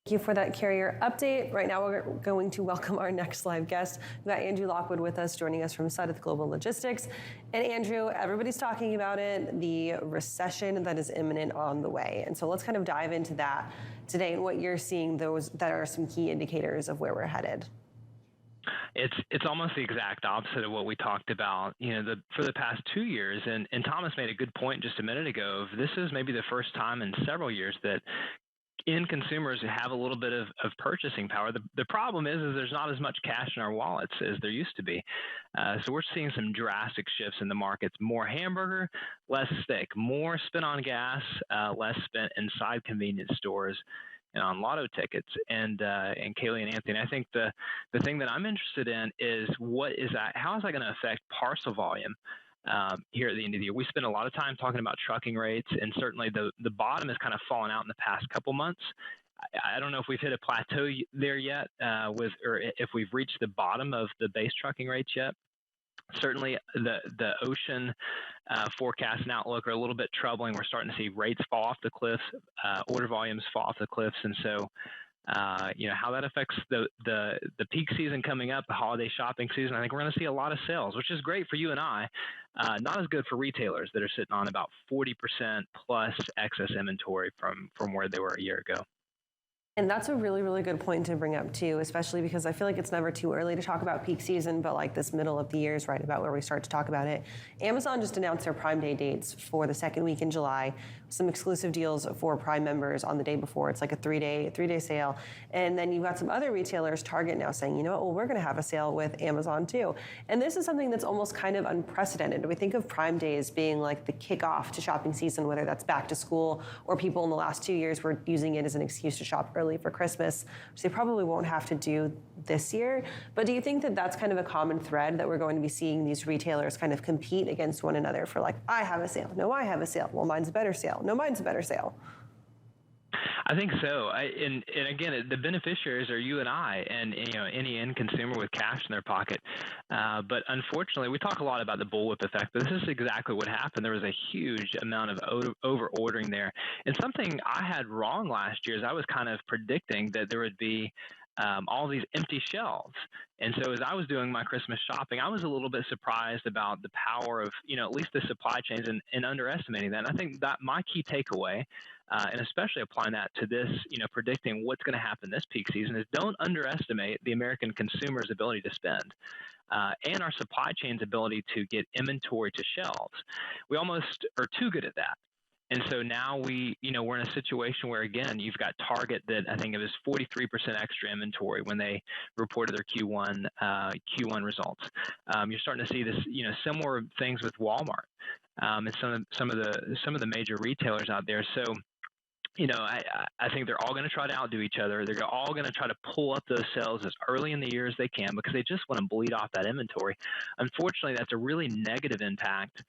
Thank you for that carrier update. Right now, we're going to welcome our next live guest. We've got Andrew Lockwood with us, joining us from Sudeth Global Logistics. And Andrew, everybody's talking about it, the recession that is imminent on the way. And so let's kind of dive into that today and what you're seeing, those that are some key indicators of where we're headed. It's almost the exact opposite of what we talked about, for the past 2 years. And Thomas made a good point just a minute ago. This is maybe the first time in several years that end consumers have a little bit of purchasing power. The problem is there's not as much cash in our wallets as there used to be. So we're seeing some drastic shifts in the markets. More hamburger, less steak. More spent on gas, less spent inside convenience stores and on lotto tickets. And Kaylee and Anthony, I think the thing that I'm interested in is how is that going to affect parcel volume here at the end of the year? We spend a lot of time talking about trucking rates, and certainly the bottom has kind of fallen out in the past couple months. I don't know if we've hit a plateau there yet, or if we've reached the bottom of the base trucking rates yet. Certainly, the ocean forecast and outlook are a little bit troubling. We're starting to see rates fall off the cliffs, order volumes fall off the cliffs, and so how that affects the peak season coming up, the holiday shopping season. I think we're going to see a lot of sales, which is great for you and I. Not as good for retailers that are sitting on about 40% plus excess inventory from where they were a year ago. And that's a really, really good point to bring up too, especially because I feel like it's never too early to talk about peak season, but like this middle of the year is right about where we start to talk about it. Amazon just announced their Prime Day dates for the second week in July, some exclusive deals for Prime members on the day before. It's like a three-day sale. And then you've got some other retailers, Target now saying, you know what, well, we're gonna have a sale with Amazon too. And this is something that's almost kind of unprecedented. We think of Prime Day as being like the kickoff to shopping season, whether that's back to school or people in the last 2 years were using it as an excuse to shop early for Christmas, which they probably won't have to do this year. But do you think that that's kind of a common thread, that we're going to be seeing these retailers kind of compete against one another for like, I have a sale, no, I have a sale, well, mine's a better sale, no, mine's a better sale? I think so. And again, the beneficiaries are you and I, and any end consumer with cash in their pocket. But unfortunately, we talk a lot about the bullwhip effect, but this is exactly what happened. There was a huge amount of over ordering there. And something I had wrong last year is I was kind of predicting that there would be all these empty shelves. And so as I was doing my Christmas shopping, I was a little bit surprised about the power of, at least the supply chains and underestimating that. And I think that my key takeaway, and especially applying that to this, predicting what's going to happen this peak season, is don't underestimate the American consumer's ability to spend and our supply chain's ability to get inventory to shelves. We almost are too good at that. And so now we're in a situation where, again, you've got Target that I think it was 43% extra inventory when they reported their Q1 results. You're starting to see this, similar things with Walmart and some of the major retailers out there. So, I think they're all going to try to outdo each other. They're all going to try to pull up those sales as early in the year as they can because they just want to bleed off that inventory. Unfortunately, that's a really negative impact.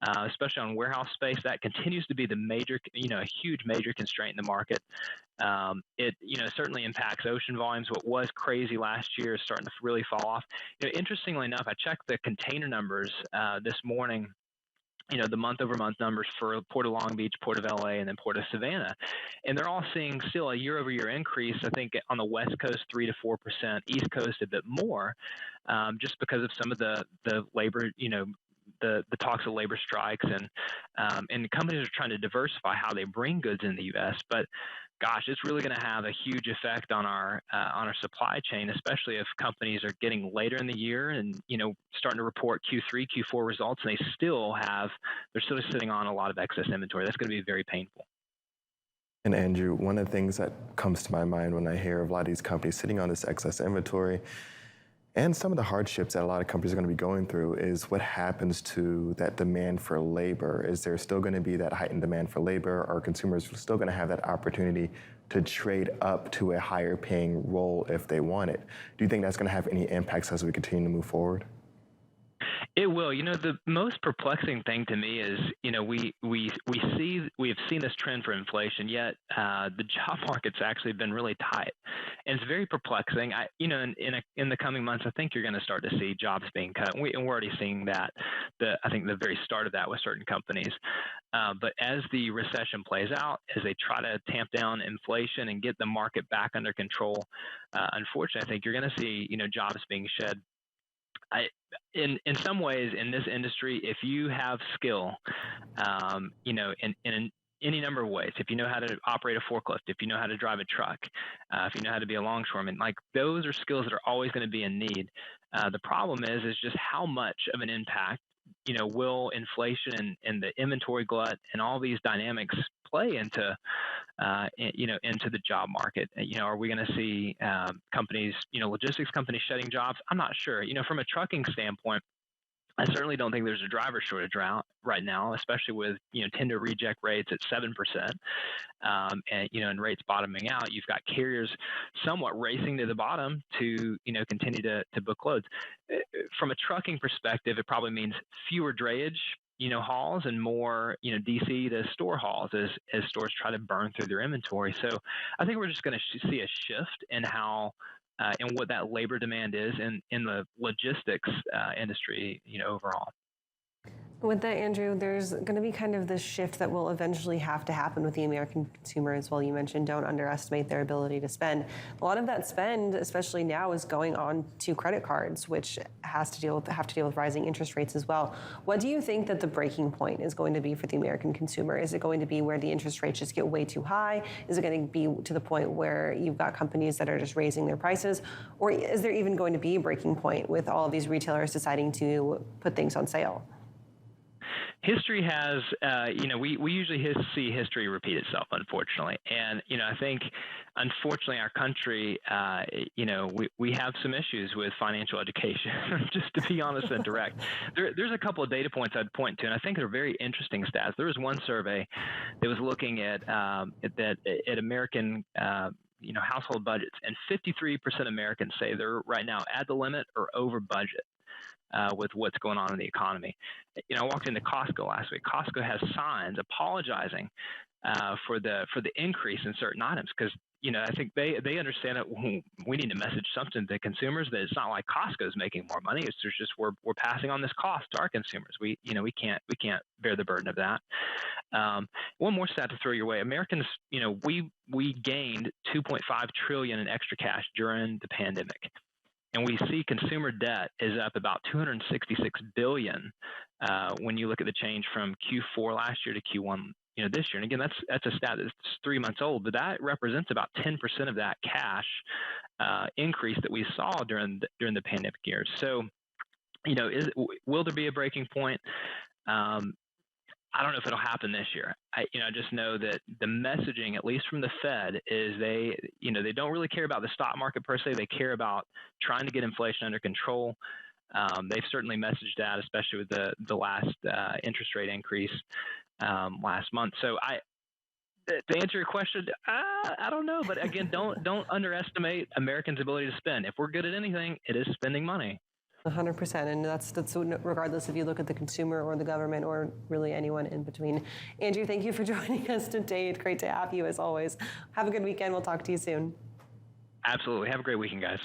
Especially on warehouse space, that continues to be the major, a huge major constraint in the market. It, certainly impacts ocean volumes. What was crazy last year is starting to really fall off. Interestingly enough, I checked the container numbers this morning. The month-over-month numbers for Port of Long Beach, Port of LA, and then Port of Savannah, and they're all seeing still a year-over-year increase. I think on the West Coast 3 to 4%, East Coast a bit more, just because of some of the labor, the talks of labor strikes, and companies are trying to diversify how they bring goods in the U.S. But gosh, it's really going to have a huge effect on our supply chain, especially if companies are getting later in the year and starting to report Q3, Q4 results, and they're still sitting on a lot of excess inventory. That's going to be very painful. And Andrew, one of the things that comes to my mind when I hear of a lot of these companies sitting on this excess inventory and some of the hardships that a lot of companies are going to be going through is what happens to that demand for labor. Is there still going to be that heightened demand for labor? Are consumers still going to have that opportunity to trade up to a higher paying role if they want it? Do you think that's going to have any impacts as we continue to move forward? It will. The most perplexing thing to me is, we have seen this trend for inflation, yet the job market's actually been really tight, and it's very perplexing. In the coming months, I think you're going to start to see jobs being cut, and we're already seeing that. I think the very start of that with certain companies. But as the recession plays out, as they try to tamp down inflation and get the market back under control, unfortunately, I think you're going to see, jobs being shed. In some ways in this industry, if you have skill, in any number of ways, if you know how to operate a forklift, if you know how to drive a truck, if you know how to be a longshoreman, like those are skills that are always going to be in need. The problem is just how much of an impact, will inflation and the inventory glut and all these dynamics play into into the job market. Are we going to see companies, logistics companies shutting jobs? I'm not sure. From a trucking standpoint, I certainly don't think there's a driver shortage right now, especially with tender reject rates at 7%, and rates bottoming out. You've got carriers somewhat racing to the bottom to continue to book loads. From a trucking perspective, it probably means fewer drayage hauls and more DC to store hauls as stores try to burn through their inventory. So I think we're just going to see a shift in how and what that labor demand is in the logistics industry, overall. With that, Andrew, there's going to be kind of this shift that will eventually have to happen with the American consumer as well. You mentioned don't underestimate their ability to spend. A lot of that spend, especially now, is going on to credit cards, which have to deal with rising interest rates as well. What do you think that the breaking point is going to be for the American consumer? Is it going to be where the interest rates just get way too high? Is it going to be to the point where you've got companies that are just raising their prices? Or is there even going to be a breaking point with all of these retailers deciding to put things on sale? History has, we usually see history repeat itself, unfortunately. And, I think, unfortunately, our country, we have some issues with financial education, just to be honest and direct. There's a couple of data points I'd point to, and I think they're very interesting stats. There was one survey that was looking at American household budgets, and 53% of Americans say they're right now at the limit or over budget. With what's going on in the economy. I walked into Costco last week. Costco has signs apologizing for the increase in certain items because I think they understand that we need to message something to consumers that it's not like Costco's making more money. It's just we're passing on this cost to our consumers. We can't bear the burden of that. One more stat to throw your way. Americans, we gained $2.5 trillion in extra cash during the pandemic. And we see consumer debt is up about $266 billion when you look at the change from Q4 last year to Q1 this year. And again, that's a stat that's 3 months old, but that represents about 10% of that cash increase that we saw during the pandemic years. So, will there be a breaking point? I don't know if it'll happen this year. I just know that the messaging, at least from the Fed, is they don't really care about the stock market per se. They care about trying to get inflation under control. They've certainly messaged that, especially with the last interest rate increase last month. So to answer your question, I don't know. But again, don't underestimate Americans' ability to spend. If we're good at anything, it is spending money. 100%, and that's regardless if you look at the consumer or the government or really anyone in between. Andrew, thank you for joining us today. It's great to have you as always. Have a good weekend. We'll talk to you soon. Absolutely. Have a great weekend, guys.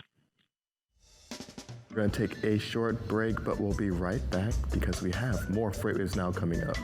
We're going to take a short break, but we'll be right back because we have more Freight Waves Now coming up.